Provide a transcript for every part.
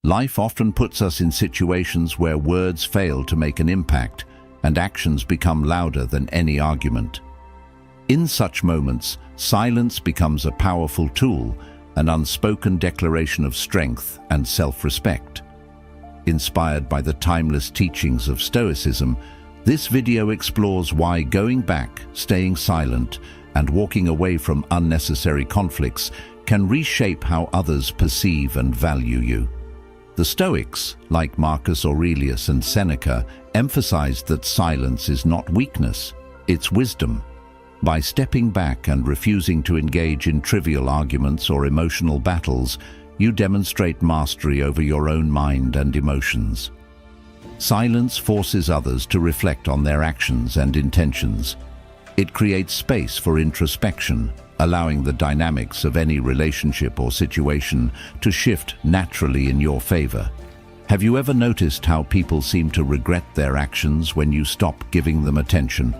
Life often puts us in situations where words fail to make an impact and actions become louder than any argument. In such moments, silence becomes a powerful tool, an unspoken declaration of strength and self-respect. Inspired by the timeless teachings of Stoicism, this video explores why going back, staying silent, and walking away from unnecessary conflicts can reshape how others perceive and value you. The Stoics, like Marcus Aurelius and Seneca, emphasized that silence is not weakness, it's wisdom. By stepping back and refusing to engage in trivial arguments or emotional battles, you demonstrate mastery over your own mind and emotions. Silence forces others to reflect on their actions and intentions. It creates space for introspection, allowing the dynamics of any relationship or situation to shift naturally in your favor. Have you ever noticed how people seem to regret their actions when you stop giving them attention?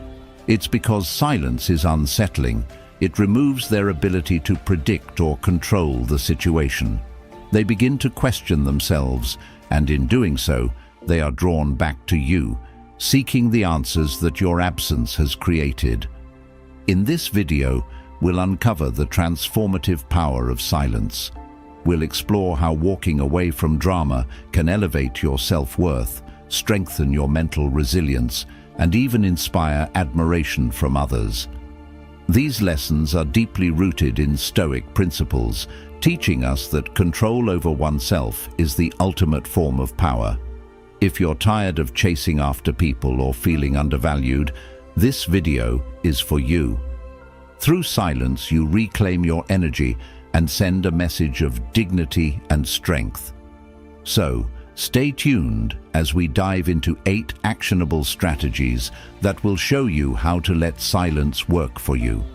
It's because silence is unsettling. It removes their ability to predict or control the situation. They begin to question themselves, and in doing so, they are drawn back to you, seeking the answers that your absence has created. In this video, we'll uncover the transformative power of silence. We'll explore how walking away from drama can elevate your self-worth, strengthen your mental resilience, and even inspire admiration from others. These lessons are deeply rooted in Stoic principles, teaching us that control over oneself is the ultimate form of power. If you're tired of chasing after people or feeling undervalued, this video is for you. Through silence, you reclaim your energy and send a message of dignity and strength. So, stay tuned as we dive into 8 actionable strategies that will show you how to let silence work for you,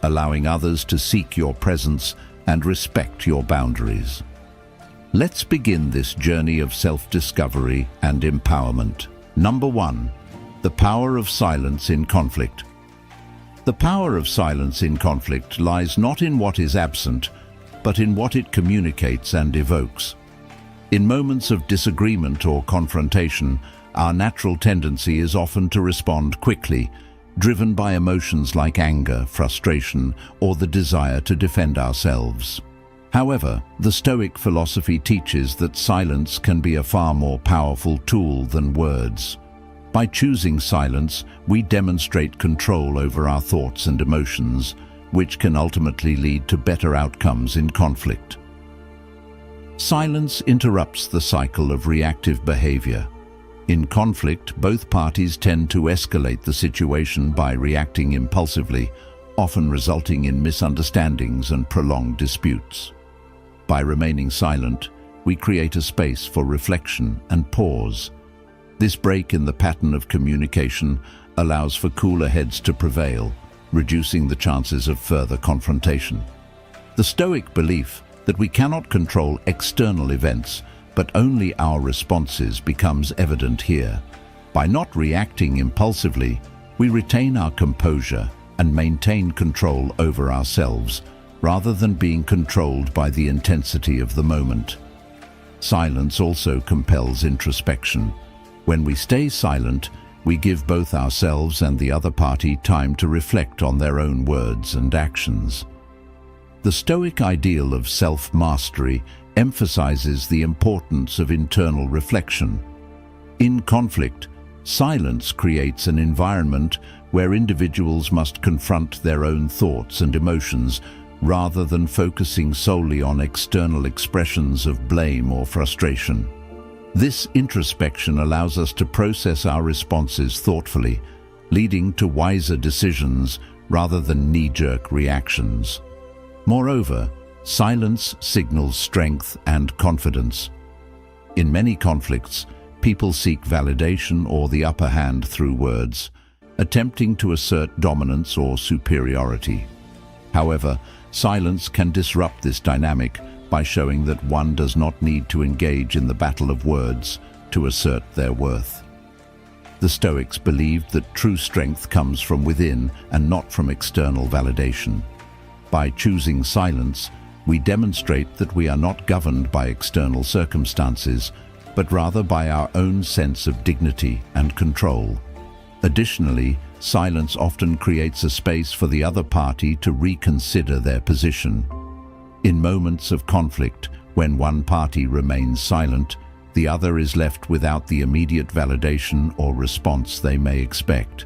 allowing others to seek your presence and respect your boundaries. Let's begin this journey of self-discovery and empowerment. Number 1. The power of silence in conflict. The power of silence in conflict lies not in what is absent, but in what it communicates and evokes. In moments of disagreement or confrontation, our natural tendency is often to respond quickly, driven by emotions like anger, frustration, or the desire to defend ourselves. However, the Stoic philosophy teaches that silence can be a far more powerful tool than words. By choosing silence, we demonstrate control over our thoughts and emotions, which can ultimately lead to better outcomes in conflict. Silence interrupts the cycle of reactive behavior. In conflict, both parties tend to escalate the situation by reacting impulsively, often resulting in misunderstandings and prolonged disputes. By remaining silent, we create a space for reflection and pause. This break in the pattern of communication allows for cooler heads to prevail, reducing the chances of further confrontation. The Stoic belief that we cannot control external events, but only our responses becomes evident here. By not reacting impulsively, we retain our composure and maintain control over ourselves, rather than being controlled by the intensity of the moment. Silence also compels introspection. When we stay silent, we give both ourselves and the other party time to reflect on their own words and actions. The Stoic ideal of self-mastery emphasizes the importance of internal reflection. In conflict, silence creates an environment where individuals must confront their own thoughts and emotions rather than focusing solely on external expressions of blame or frustration. This introspection allows us to process our responses thoughtfully, leading to wiser decisions rather than knee-jerk reactions. Moreover, silence signals strength and confidence. In many conflicts, people seek validation or the upper hand through words, attempting to assert dominance or superiority. However, silence can disrupt this dynamic by showing that one does not need to engage in the battle of words to assert their worth. The Stoics believed that true strength comes from within and not from external validation. By choosing silence, we demonstrate that we are not governed by external circumstances, but rather by our own sense of dignity and control. Additionally, silence often creates a space for the other party to reconsider their position. In moments of conflict, when one party remains silent, the other is left without the immediate validation or response they may expect.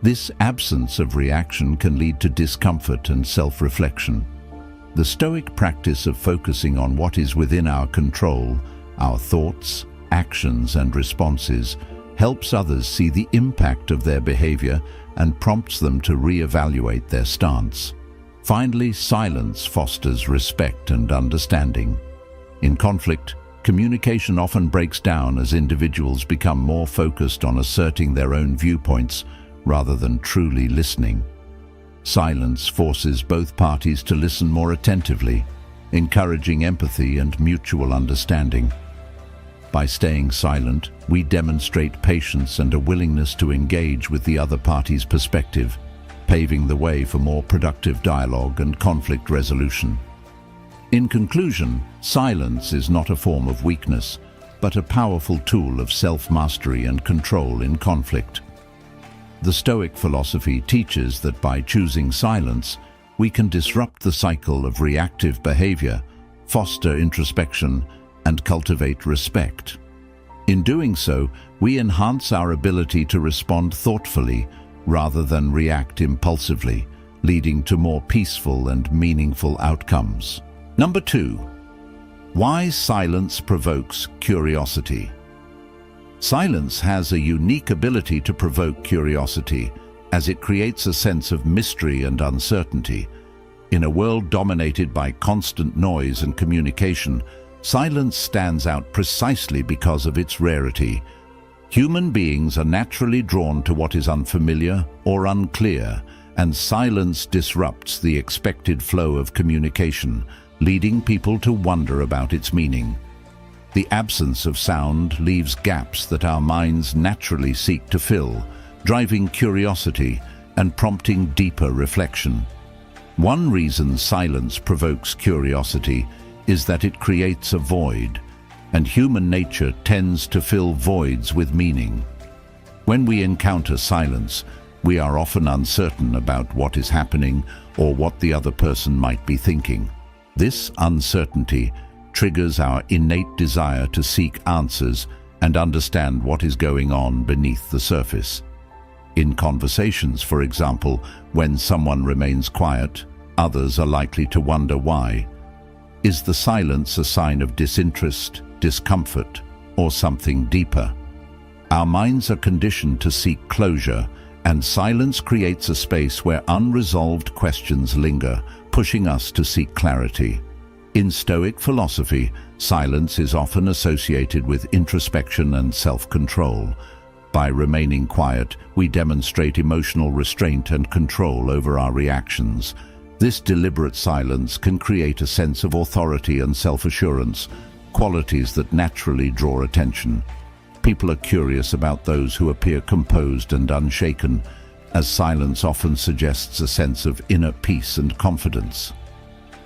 This absence of reaction can lead to discomfort and self-reflection. The Stoic practice of focusing on what is within our control, our thoughts, actions, and responses, helps others see the impact of their behavior and prompts them to reevaluate their stance. Finally, silence fosters respect and understanding. In conflict, communication often breaks down as individuals become more focused on asserting their own viewpoints rather than truly listening. Silence forces both parties to listen more attentively, encouraging empathy and mutual understanding. By staying silent, we demonstrate patience and a willingness to engage with the other party's perspective, paving the way for more productive dialogue and conflict resolution. In conclusion, silence is not a form of weakness, but a powerful tool of self-mastery and control in conflict. The Stoic philosophy teaches that by choosing silence, we can disrupt the cycle of reactive behavior, foster introspection, and cultivate respect. In doing so, we enhance our ability to respond thoughtfully rather than react impulsively, leading to more peaceful and meaningful outcomes. Number 2. Why silence provokes curiosity. Silence has a unique ability to provoke curiosity, as it creates a sense of mystery and uncertainty. In a world dominated by constant noise and communication, silence stands out precisely because of its rarity. Human beings are naturally drawn to what is unfamiliar or unclear, and silence disrupts the expected flow of communication, leading people to wonder about its meaning. The absence of sound leaves gaps that our minds naturally seek to fill, driving curiosity and prompting deeper reflection. One reason silence provokes curiosity is that it creates a void, and human nature tends to fill voids with meaning. When we encounter silence, we are often uncertain about what is happening or what the other person might be thinking. This uncertainty triggers our innate desire to seek answers and understand what is going on beneath the surface. In conversations, for example, when someone remains quiet, others are likely to wonder why. Is the silence a sign of disinterest, discomfort, or something deeper? Our minds are conditioned to seek closure, and silence creates a space where unresolved questions linger, pushing us to seek clarity. In Stoic philosophy, silence is often associated with introspection and self-control. By remaining quiet, we demonstrate emotional restraint and control over our reactions. This deliberate silence can create a sense of authority and self-assurance, qualities that naturally draw attention. People are curious about those who appear composed and unshaken, as silence often suggests a sense of inner peace and confidence.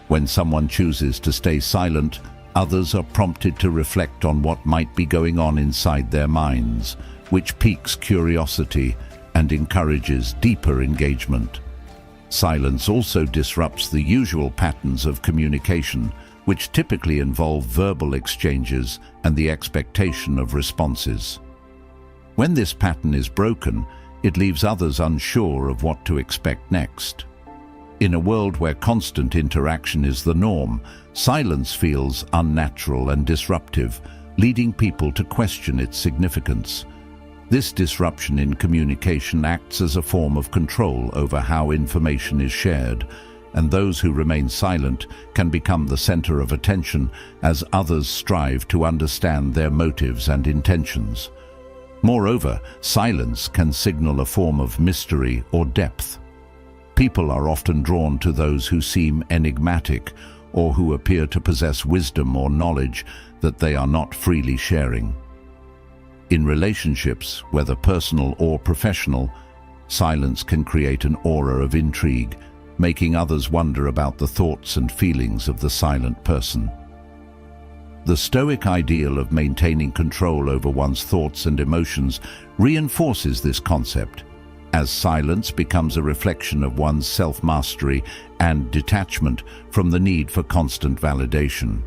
When someone chooses to stay silent, others are prompted to reflect on what might be going on inside their minds, which piques curiosity and encourages deeper engagement. Silence also disrupts the usual patterns of communication, which typically involve verbal exchanges and the expectation of responses. When this pattern is broken, it leaves others unsure of what to expect next. In a world where constant interaction is the norm, silence feels unnatural and disruptive, leading people to question its significance. This disruption in communication acts as a form of control over how information is shared, and those who remain silent can become the center of attention as others strive to understand their motives and intentions. Moreover, silence can signal a form of mystery or depth. People are often drawn to those who seem enigmatic or who appear to possess wisdom or knowledge that they are not freely sharing. In relationships, whether personal or professional, silence can create an aura of intrigue, making others wonder about the thoughts and feelings of the silent person. The Stoic ideal of maintaining control over one's thoughts and emotions reinforces this concept, as silence becomes a reflection of one's self-mastery and detachment from the need for constant validation.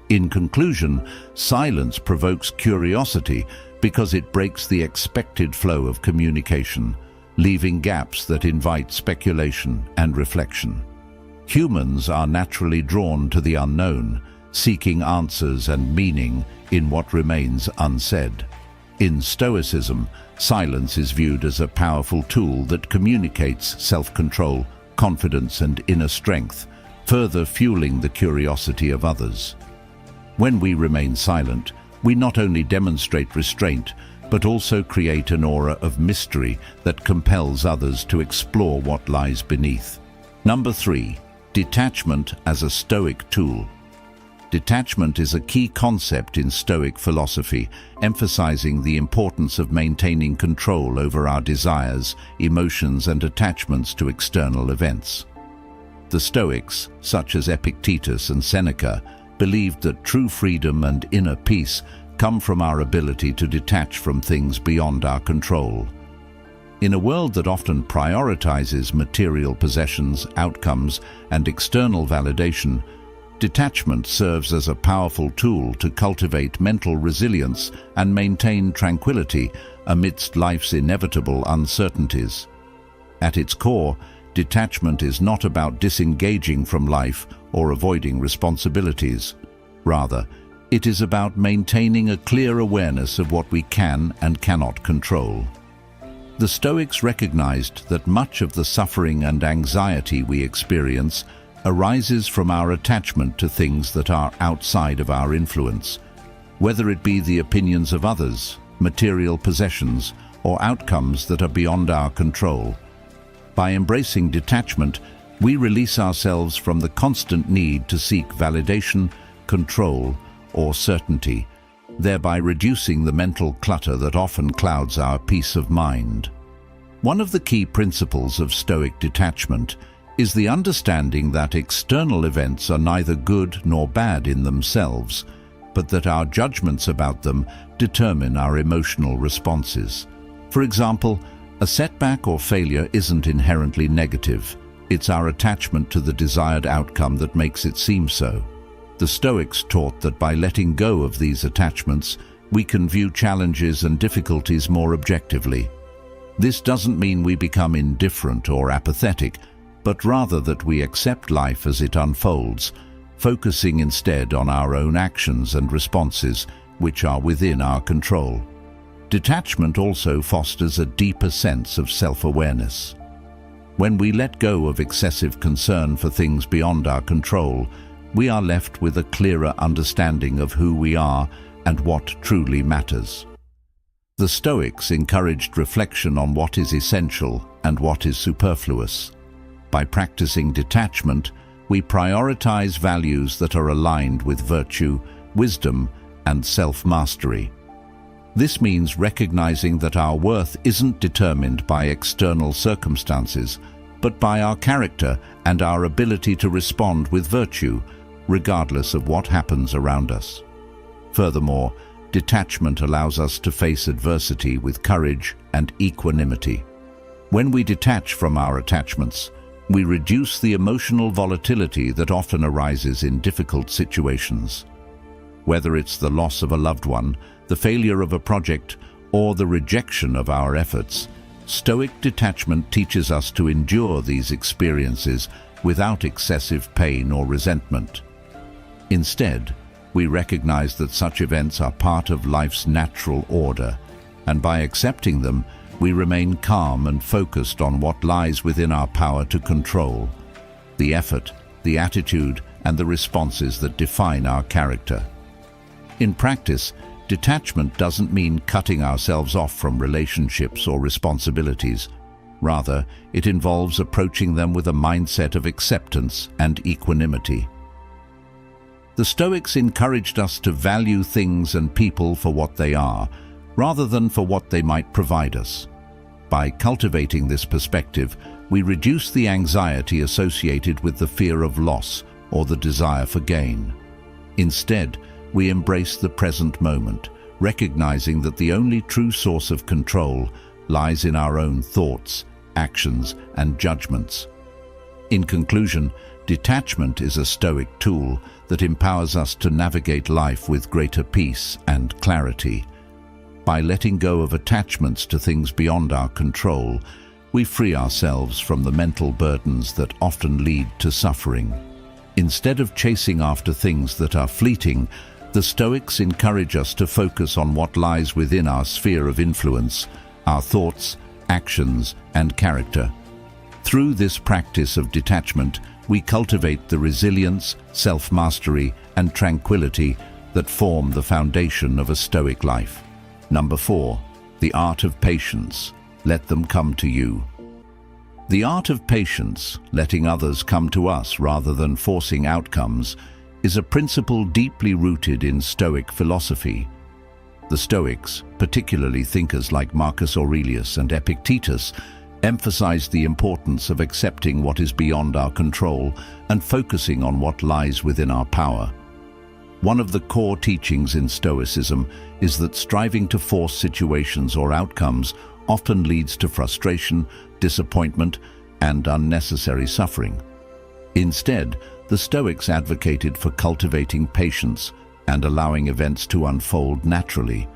In conclusion, silence provokes curiosity because it breaks the expected flow of communication, leaving gaps that invite speculation and reflection. Humans are naturally drawn to the unknown, seeking answers and meaning in what remains unsaid. In Stoicism, silence is viewed as a powerful tool that communicates self-control, confidence, and inner strength, further fueling the curiosity of others. When we remain silent, we not only demonstrate restraint, but also create an aura of mystery that compels others to explore what lies beneath. Number 3. Detachment as a Stoic tool. Detachment is a key concept in Stoic philosophy, emphasizing the importance of maintaining control over our desires, emotions, and attachments to external events. The Stoics, such as Epictetus and Seneca, believed that true freedom and inner peace come from our ability to detach from things beyond our control. In a world that often prioritizes material possessions, outcomes, and external validation, detachment serves as a powerful tool to cultivate mental resilience and maintain tranquility amidst life's inevitable uncertainties. At its core, detachment is not about disengaging from life or avoiding responsibilities. Rather, it is about maintaining a clear awareness of what we can and cannot control. The Stoics recognized that much of the suffering and anxiety we experience arises from our attachment to things that are outside of our influence, whether it be the opinions of others, material possessions, or outcomes that are beyond our control. By embracing detachment, we release ourselves from the constant need to seek validation, control, or certainty, thereby reducing the mental clutter that often clouds our peace of mind. One of the key principles of Stoic detachment is the understanding that external events are neither good nor bad in themselves, but that our judgments about them determine our emotional responses. For example, a setback or failure isn't inherently negative. It's our attachment to the desired outcome that makes it seem so. The Stoics taught that by letting go of these attachments, we can view challenges and difficulties more objectively. This doesn't mean we become indifferent or apathetic, but rather that we accept life as it unfolds, focusing instead on our own actions and responses, which are within our control. Detachment also fosters a deeper sense of self-awareness. When we let go of excessive concern for things beyond our control, we are left with a clearer understanding of who we are and what truly matters. The Stoics encouraged reflection on what is essential and what is superfluous. By practicing detachment, we prioritize values that are aligned with virtue, wisdom, and self-mastery. This means recognizing that our worth isn't determined by external circumstances, but by our character and our ability to respond with virtue, regardless of what happens around us. Furthermore, detachment allows us to face adversity with courage and equanimity. When we detach from our attachments, we reduce the emotional volatility that often arises in difficult situations. Whether it's the loss of a loved one, the failure of a project, or the rejection of our efforts, Stoic detachment teaches us to endure these experiences without excessive pain or resentment. Instead, we recognize that such events are part of life's natural order, and by accepting them, we remain calm and focused on what lies within our power to control: the effort, the attitude, and the responses that define our character. In practice, detachment doesn't mean cutting ourselves off from relationships or responsibilities. Rather, it involves approaching them with a mindset of acceptance and equanimity. The Stoics encouraged us to value things and people for what they are, rather than for what they might provide us. By cultivating this perspective, we reduce the anxiety associated with the fear of loss or the desire for gain. Instead, we embrace the present moment, recognizing that the only true source of control lies in our own thoughts, actions, and judgments. In conclusion, detachment is a Stoic tool that empowers us to navigate life with greater peace and clarity. By letting go of attachments to things beyond our control, we free ourselves from the mental burdens that often lead to suffering. Instead of chasing after things that are fleeting, the Stoics encourage us to focus on what lies within our sphere of influence, our thoughts, actions, and character. Through this practice of detachment, we cultivate the resilience, self-mastery, and tranquility that form the foundation of a Stoic life. Number 4. The art of patience. Let them come to you. The art of patience, letting others come to us rather than forcing outcomes, is a principle deeply rooted in Stoic philosophy. The Stoics, particularly thinkers like Marcus Aurelius and Epictetus, emphasized the importance of accepting what is beyond our control and focusing on what lies within our power. One of the core teachings in Stoicism is that striving to force situations or outcomes often leads to frustration, disappointment, and unnecessary suffering. Instead, the Stoics advocated for cultivating patience and allowing events to unfold naturally.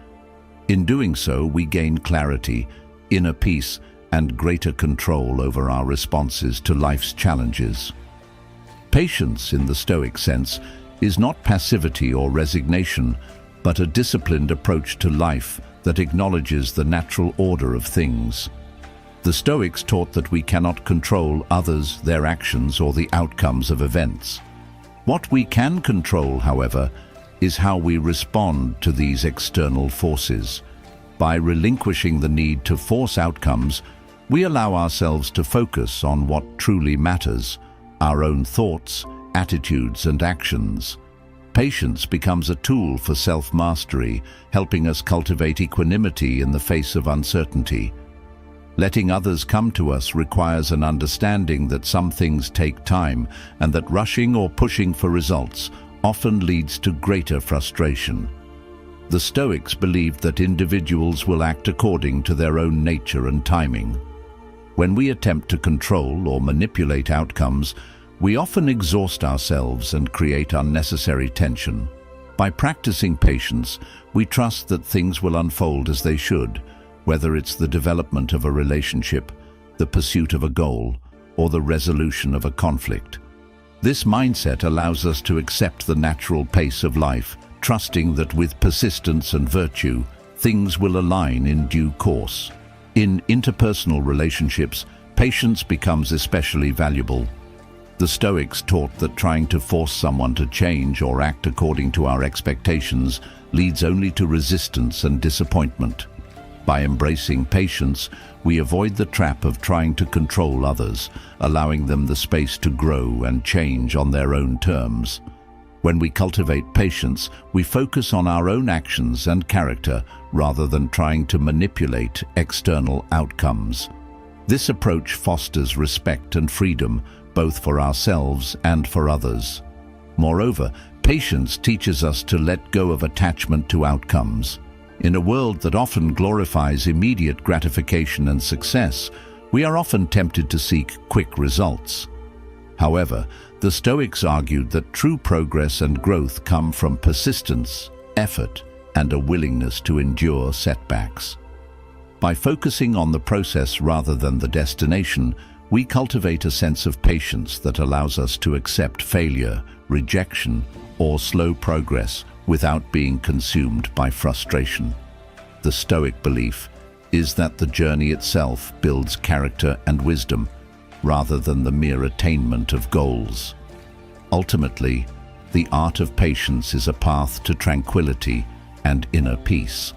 In doing so, we gain clarity, inner peace, and greater control over our responses to life's challenges. Patience, in the Stoic sense, is not passivity or resignation, but a disciplined approach to life that acknowledges the natural order of things. The Stoics taught that we cannot control others, their actions, or the outcomes of events. What we can control, however, is how we respond to these external forces. By relinquishing the need to force outcomes, we allow ourselves to focus on what truly matters, our own thoughts, attitudes, and actions. Patience becomes a tool for self-mastery, helping us cultivate equanimity in the face of uncertainty. Letting others come to us requires an understanding that some things take time and that rushing or pushing for results often leads to greater frustration. The Stoics believed that individuals will act according to their own nature and timing. When we attempt to control or manipulate outcomes, we often exhaust ourselves and create unnecessary tension. By practicing patience, we trust that things will unfold as they should, whether it's the development of a relationship, the pursuit of a goal, or the resolution of a conflict. This mindset allows us to accept the natural pace of life, trusting that with persistence and virtue, things will align in due course. In interpersonal relationships, patience becomes especially valuable. The Stoics taught that trying to force someone to change or act according to our expectations leads only to resistance and disappointment. By embracing patience, we avoid the trap of trying to control others, allowing them the space to grow and change on their own terms. When we cultivate patience, we focus on our own actions and character rather than trying to manipulate external outcomes. This approach fosters respect and freedom, both for ourselves and for others. Moreover, patience teaches us to let go of attachment to outcomes. In a world that often glorifies immediate gratification and success, we are often tempted to seek quick results. However, the Stoics argued that true progress and growth come from persistence, effort, and a willingness to endure setbacks. By focusing on the process rather than the destination, we cultivate a sense of patience that allows us to accept failure, rejection, or slow progress without being consumed by frustration. The Stoic belief is that the journey itself builds character and wisdom, rather than the mere attainment of goals. Ultimately, the art of patience is a path to tranquility and inner peace.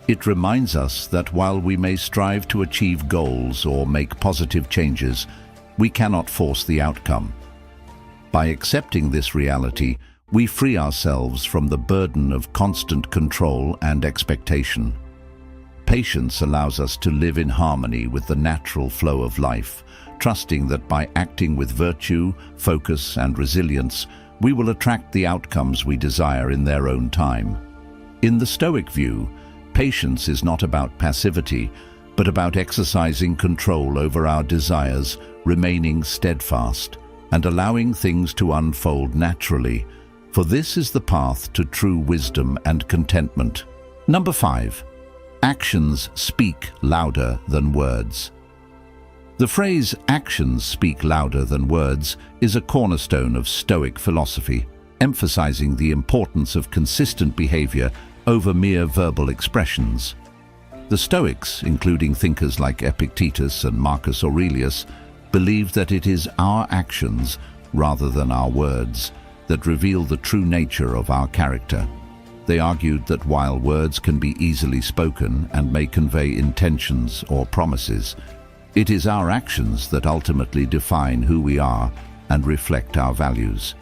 It reminds us that while we may strive to achieve goals or make positive changes, we cannot force the outcome. By accepting this reality, we free ourselves from the burden of constant control and expectation. Patience allows us to live in harmony with the natural flow of life, trusting that by acting with virtue, focus, and resilience, we will attract the outcomes we desire in their own time. In the Stoic view, patience is not about passivity, but about exercising control over our desires, remaining steadfast, and allowing things to unfold naturally, for this is the path to true wisdom and contentment. Number 5. Actions speak louder than words. The phrase "actions speak louder than words" is a cornerstone of Stoic philosophy, emphasizing the importance of consistent behavior over mere verbal expressions. The Stoics, including thinkers like Epictetus and Marcus Aurelius, believed that it is our actions, rather than our words, that reveal the true nature of our character. They argued that while words can be easily spoken and may convey intentions or promises, it is our actions that ultimately define who we are and reflect our values.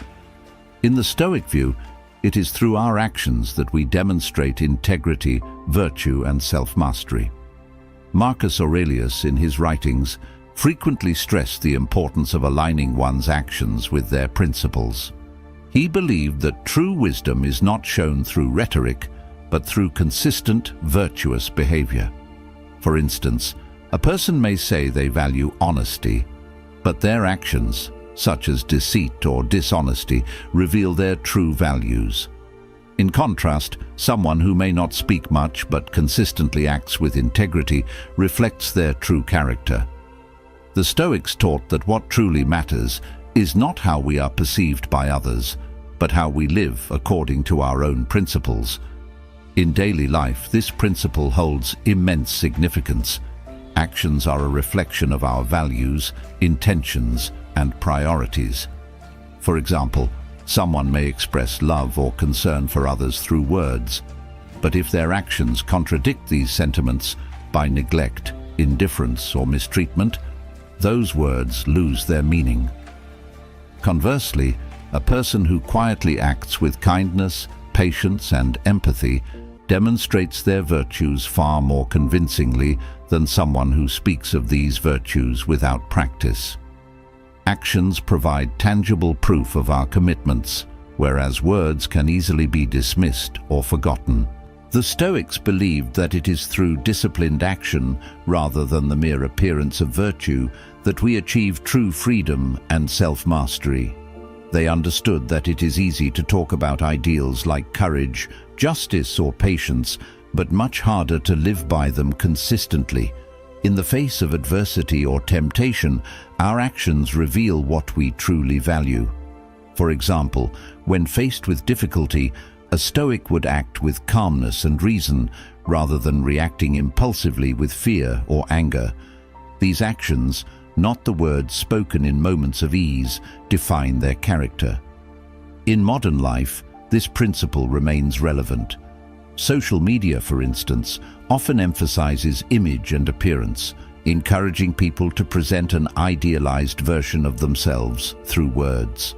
In the Stoic view, it is through our actions that we demonstrate integrity, virtue, and self-mastery. Marcus Aurelius, in his writings, frequently stressed the importance of aligning one's actions with their principles. He believed that true wisdom is not shown through rhetoric, but through consistent, virtuous behavior. For instance, a person may say they value honesty, but their actions, such as deceit or dishonesty, reveal their true values. In contrast, someone who may not speak much but consistently acts with integrity reflects their true character. The Stoics taught that what truly matters is not how we are perceived by others, but how we live according to our own principles. In daily life, this principle holds immense significance. Actions are a reflection of our values, intentions, and priorities. For example, someone may express love or concern for others through words, but if their actions contradict these sentiments by neglect, indifference, or mistreatment, those words lose their meaning. Conversely, a person who quietly acts with kindness, patience, and empathy demonstrates their virtues far more convincingly than someone who speaks of these virtues without practice. Actions provide tangible proof of our commitments, whereas words can easily be dismissed or forgotten. The Stoics believed that it is through disciplined action, rather than the mere appearance of virtue, that we achieve true freedom and self-mastery. They understood that it is easy to talk about ideals like courage, justice, or patience, but much harder to live by them consistently. In the face of adversity or temptation, our actions reveal what we truly value. For example, when faced with difficulty, a Stoic would act with calmness and reason, rather than reacting impulsively with fear or anger. These actions, not the words spoken in moments of ease, define their character. In modern life, this principle remains relevant. Social media, for instance, often emphasizes image and appearance, encouraging people to present an idealized version of themselves through words.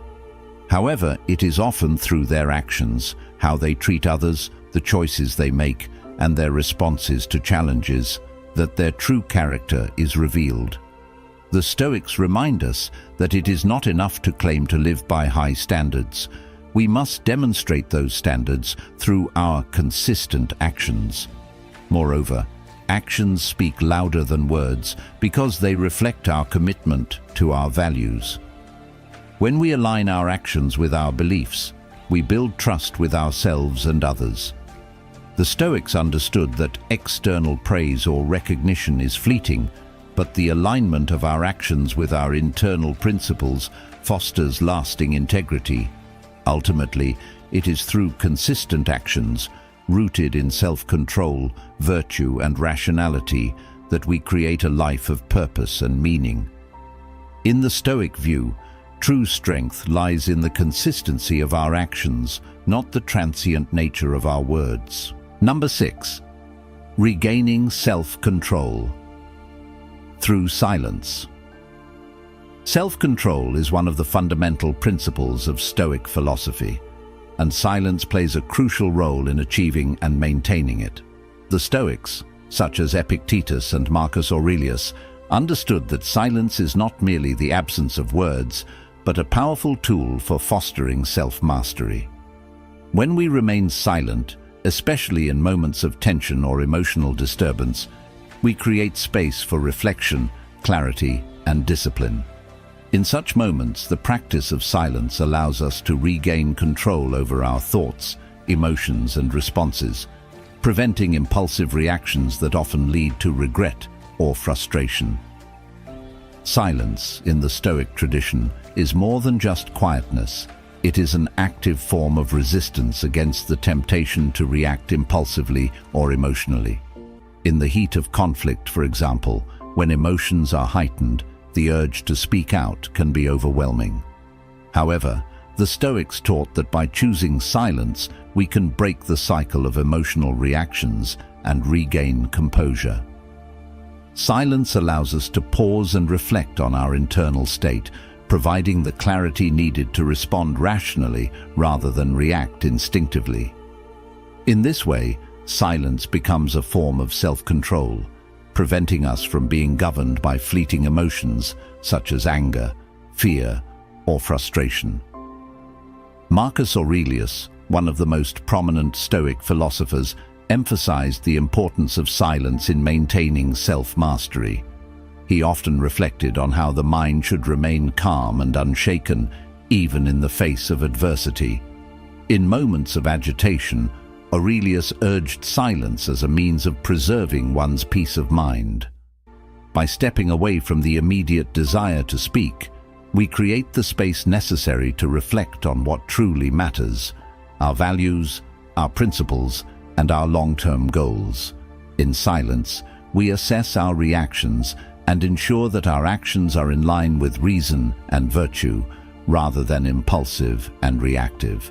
However, it is often through their actions, how they treat others, the choices they make, and their responses to challenges, that their true character is revealed. The Stoics remind us that it is not enough to claim to live by high standards. We must demonstrate those standards through our consistent actions. Moreover, actions speak louder than words because they reflect our commitment to our values. When we align our actions with our beliefs, we build trust with ourselves and others. The Stoics understood that external praise or recognition is fleeting, but the alignment of our actions with our internal principles fosters lasting integrity. Ultimately, it is through consistent actions, rooted in self-control, virtue, and rationality, that we create a life of purpose and meaning. In the Stoic view, true strength lies in the consistency of our actions, not the transient nature of our words. Number 6. Regaining self-control through silence. Self-control is one of the fundamental principles of Stoic philosophy, and silence plays a crucial role in achieving and maintaining it. The Stoics, such as Epictetus and Marcus Aurelius, understood that silence is not merely the absence of words, but a powerful tool for fostering self-mastery. When we remain silent, especially in moments of tension or emotional disturbance, we create space for reflection, clarity, and discipline. In such moments, the practice of silence allows us to regain control over our thoughts, emotions, and responses, preventing impulsive reactions that often lead to regret or frustration. Silence, in the Stoic tradition, is more than just quietness. It is an active form of resistance against the temptation to react impulsively or emotionally. In the heat of conflict, for example, when emotions are heightened, the urge to speak out can be overwhelming. However, the Stoics taught that by choosing silence, we can break the cycle of emotional reactions and regain composure. Silence allows us to pause and reflect on our internal state, providing the clarity needed to respond rationally rather than react instinctively. In this way, silence becomes a form of self-control, preventing us from being governed by fleeting emotions such as anger, fear, or frustration. Marcus Aurelius, one of the most prominent Stoic philosophers, emphasized the importance of silence in maintaining self-mastery. He often reflected on how the mind should remain calm and unshaken, even in the face of adversity. In moments of agitation, Aurelius urged silence as a means of preserving one's peace of mind. By stepping away from the immediate desire to speak, we create the space necessary to reflect on what truly matters: our values, our principles, and our long-term goals. In silence, we assess our reactions and ensure that our actions are in line with reason and virtue, rather than impulsive and reactive.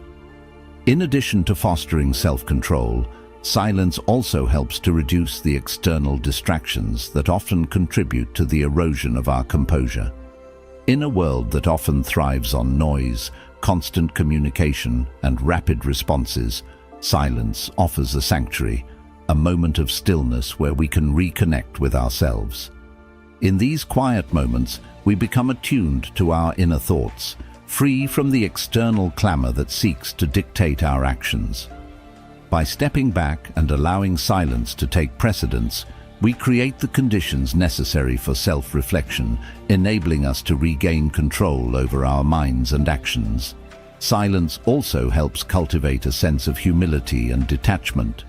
In addition to fostering self-control, silence also helps to reduce the external distractions that often contribute to the erosion of our composure. In a world that often thrives on noise, constant communication, and rapid responses, silence offers a sanctuary, a moment of stillness where we can reconnect with ourselves. In these quiet moments, we become attuned to our inner thoughts, free from the external clamor that seeks to dictate our actions. By stepping back and allowing silence to take precedence, we create the conditions necessary for self-reflection, enabling us to regain control over our minds and actions. Silence also helps cultivate a sense of humility and detachment.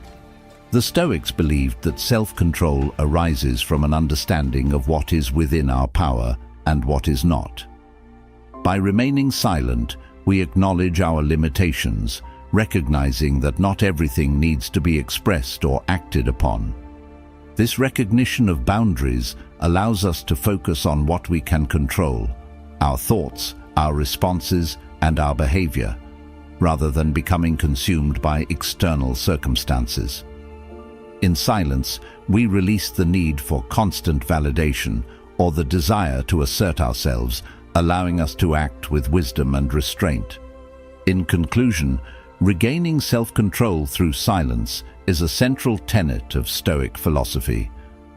The Stoics believed that self-control arises from an understanding of what is within our power and what is not. By remaining silent, we acknowledge our limitations, recognizing that not everything needs to be expressed or acted upon. This recognition of boundaries allows us to focus on what we can control: our thoughts, our responses, and our behavior, rather than becoming consumed by external circumstances. In silence, we release the need for constant validation or the desire to assert ourselves, allowing us to act with wisdom and restraint. In conclusion, regaining self-control through silence is a central tenet of Stoic philosophy.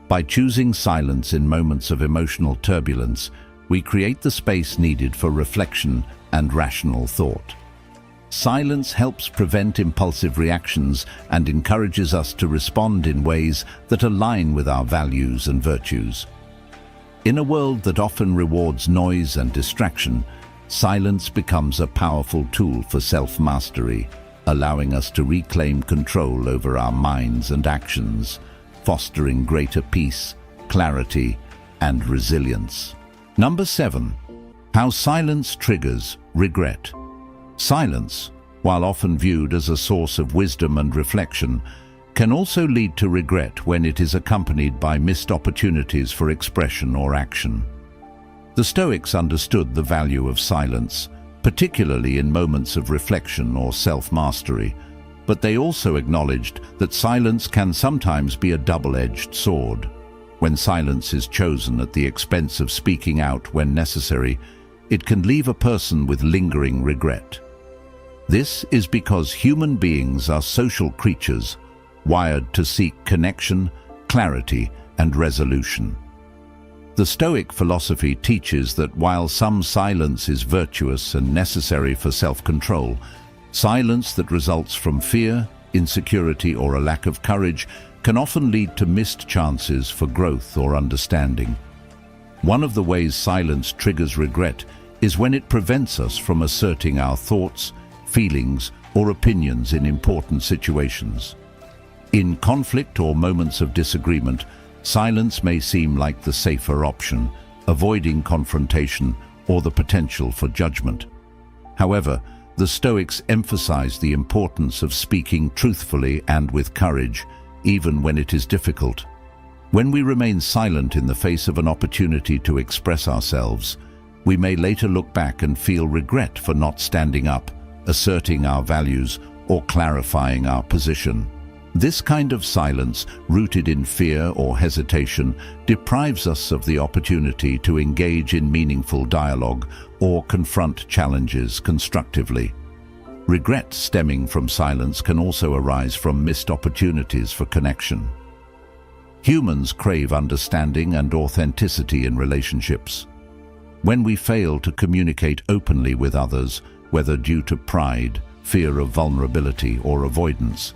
By choosing silence in moments of emotional turbulence, we create the space needed for reflection and rational thought. Silence helps prevent impulsive reactions and encourages us to respond in ways that align with our values and virtues. In a world that often rewards noise and distraction, silence becomes a powerful tool for self-mastery, allowing us to reclaim control over our minds and actions, fostering greater peace, clarity, and resilience. Number 7. How silence triggers regret. Silence, while often viewed as a source of wisdom and reflection, can also lead to regret when it is accompanied by missed opportunities for expression or action. The Stoics understood the value of silence, particularly in moments of reflection or self-mastery, but they also acknowledged that silence can sometimes be a double-edged sword. When silence is chosen at the expense of speaking out when necessary, it can leave a person with lingering regret. This is because human beings are social creatures, wired to seek connection, clarity, and resolution. The Stoic philosophy teaches that while some silence is virtuous and necessary for self-control, silence that results from fear, insecurity, or a lack of courage can often lead to missed chances for growth or understanding. One of the ways silence triggers regret is when it prevents us from asserting our thoughts, feelings, or opinions in important situations. In conflict or moments of disagreement, silence may seem like the safer option, avoiding confrontation or the potential for judgment. However, the Stoics emphasize the importance of speaking truthfully and with courage, even when it is difficult. When we remain silent in the face of an opportunity to express ourselves, we may later look back and feel regret for not standing up, asserting our values, or clarifying our position. This kind of silence, rooted in fear or hesitation, deprives us of the opportunity to engage in meaningful dialogue or confront challenges constructively. Regret stemming from silence can also arise from missed opportunities for connection. Humans crave understanding and authenticity in relationships. When we fail to communicate openly with others, whether due to pride, fear of vulnerability, or avoidance,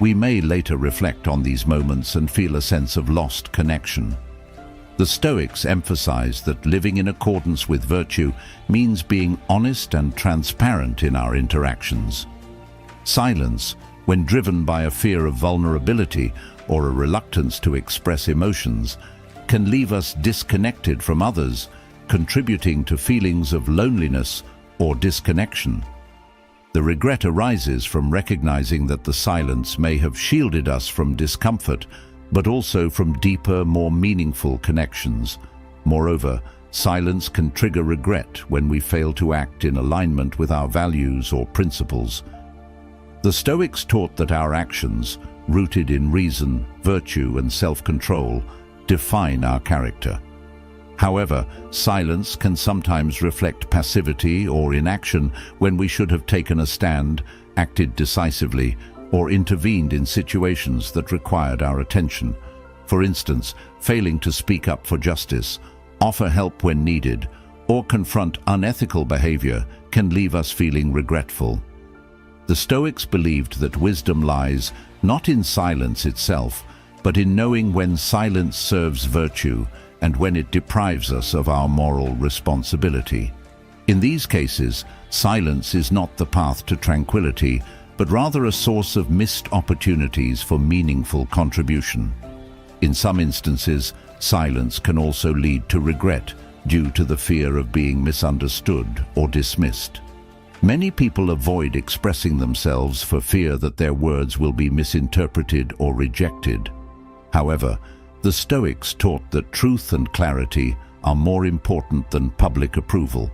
we may later reflect on these moments and feel a sense of lost connection. The Stoics emphasize that living in accordance with virtue means being honest and transparent in our interactions. Silence, when driven by a fear of vulnerability or a reluctance to express emotions, can leave us disconnected from others, contributing to feelings of loneliness or disconnection. The regret arises from recognizing that the silence may have shielded us from discomfort, but also from deeper, more meaningful connections. Moreover, silence can trigger regret when we fail to act in alignment with our values or principles. The Stoics taught that our actions, rooted in reason, virtue, and self-control, define our character. However, silence can sometimes reflect passivity or inaction when we should have taken a stand, acted decisively, or intervened in situations that required our attention. For instance, failing to speak up for justice, offer help when needed, or confront unethical behavior can leave us feeling regretful. The Stoics believed that wisdom lies not in silence itself, but in knowing when silence serves virtue and when it deprives us of our moral responsibility. In these cases, silence is not the path to tranquility, but rather a source of missed opportunities for meaningful contribution. In some instances, silence can also lead to regret due to the fear of being misunderstood or dismissed. Many people avoid expressing themselves for fear that their words will be misinterpreted or rejected. However, the Stoics taught that truth and clarity are more important than public approval.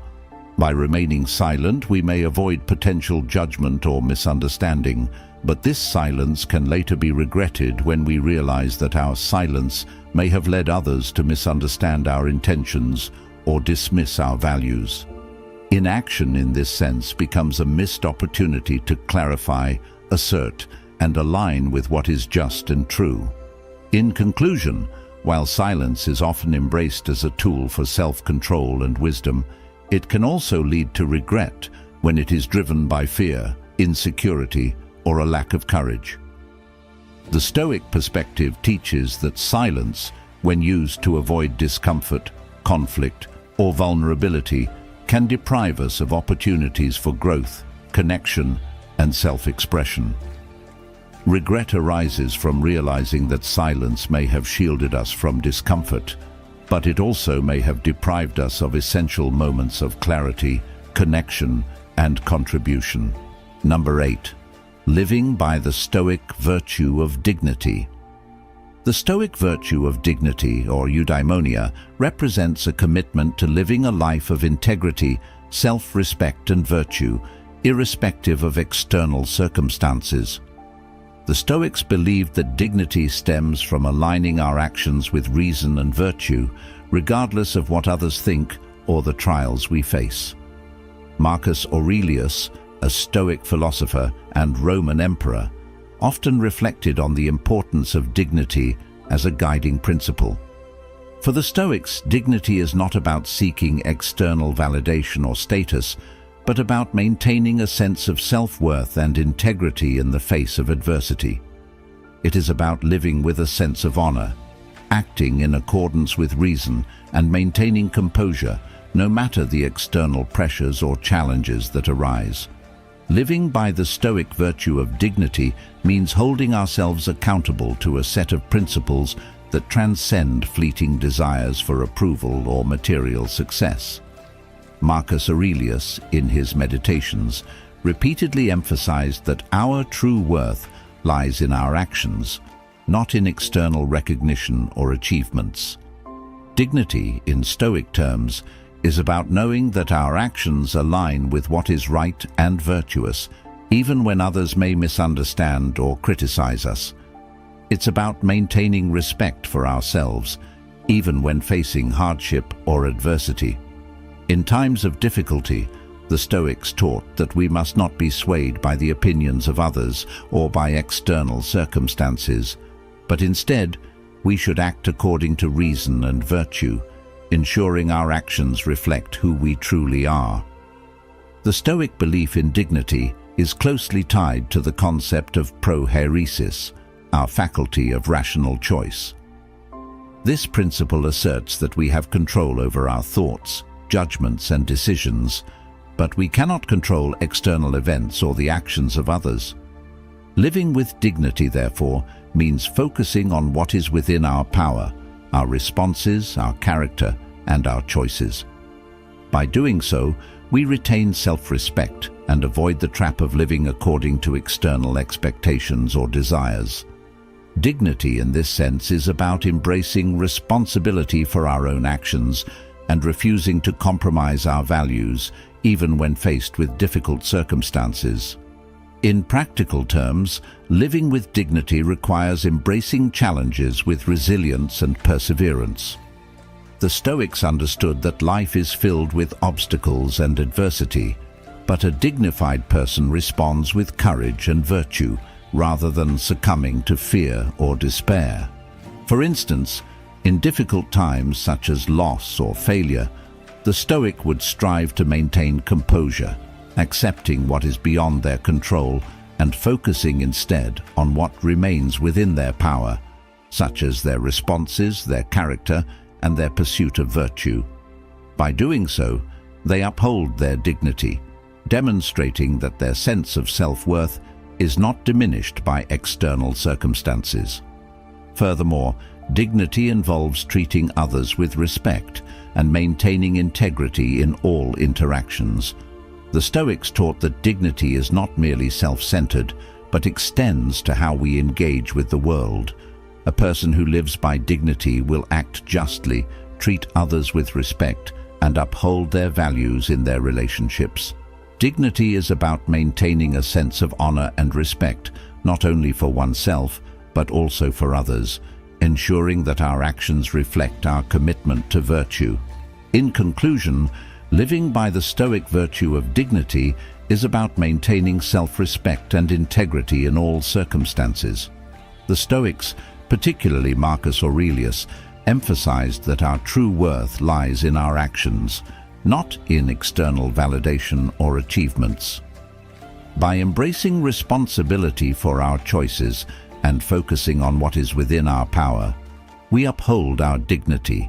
By remaining silent, we may avoid potential judgment or misunderstanding, but this silence can later be regretted when we realize that our silence may have led others to misunderstand our intentions or dismiss our values. Inaction in this sense becomes a missed opportunity to clarify, assert, and align with what is just and true. In conclusion, while silence is often embraced as a tool for self-control and wisdom, it can also lead to regret when it is driven by fear, insecurity, or a lack of courage. The Stoic perspective teaches that silence, when used to avoid discomfort, conflict, or vulnerability, can deprive us of opportunities for growth, connection, and self-expression. Regret arises from realizing that silence may have shielded us from discomfort, but it also may have deprived us of essential moments of clarity, connection, and contribution. Number 8. Living by the Stoic virtue of dignity. The Stoic virtue of dignity, or eudaimonia, represents a commitment to living a life of integrity, self-respect, and virtue, irrespective of external circumstances. The Stoics believed that dignity stems from aligning our actions with reason and virtue, regardless of what others think or the trials we face. Marcus Aurelius, a Stoic philosopher and Roman emperor, often reflected on the importance of dignity as a guiding principle. For the Stoics, dignity is not about seeking external validation or status, but about maintaining a sense of self-worth and integrity in the face of adversity. It is about living with a sense of honor, acting in accordance with reason, and maintaining composure, no matter the external pressures or challenges that arise. Living by the Stoic virtue of dignity means holding ourselves accountable to a set of principles that transcend fleeting desires for approval or material success. Marcus Aurelius, in his Meditations, repeatedly emphasized that our true worth lies in our actions, not in external recognition or achievements. Dignity, in Stoic terms, is about knowing that our actions align with what is right and virtuous, even when others may misunderstand or criticize us. It's about maintaining respect for ourselves, even when facing hardship or adversity. In times of difficulty, the Stoics taught that we must not be swayed by the opinions of others or by external circumstances, but instead, we should act according to reason and virtue, ensuring our actions reflect who we truly are. The Stoic belief in dignity is closely tied to the concept of prohairesis, our faculty of rational choice. This principle asserts that we have control over our thoughts, judgments, and decisions, but we cannot control external events or the actions of others. Living with dignity, therefore, means focusing on what is within our power, our responses, our character, and our choices. By doing so, we retain self-respect and avoid the trap of living according to external expectations or desires. Dignity in this sense is about embracing responsibility for our own actions and refusing to compromise our values, even when faced with difficult circumstances. In practical terms, living with dignity requires embracing challenges with resilience and perseverance. The Stoics understood that life is filled with obstacles and adversity, but a dignified person responds with courage and virtue, rather than succumbing to fear or despair. For instance, in difficult times such as loss or failure, the Stoic would strive to maintain composure, accepting what is beyond their control and focusing instead on what remains within their power, such as their responses, their character, and their pursuit of virtue. By doing so, they uphold their dignity, demonstrating that their sense of self-worth is not diminished by external circumstances. Furthermore, dignity involves treating others with respect and maintaining integrity in all interactions. The Stoics taught that dignity is not merely self-centered, but extends to how we engage with the world. A person who lives by dignity will act justly, treat others with respect, and uphold their values in their relationships. Dignity is about maintaining a sense of honor and respect, not only for oneself, but also for others, ensuring that our actions reflect our commitment to virtue. In conclusion, living by the Stoic virtue of dignity is about maintaining self-respect and integrity in all circumstances. The Stoics, particularly Marcus Aurelius, emphasized that our true worth lies in our actions, not in external validation or achievements. By embracing responsibility for our choices and focusing on what is within our power, we uphold our dignity,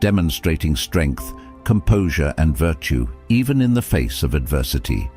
demonstrating strength, composure, and virtue even in the face of adversity.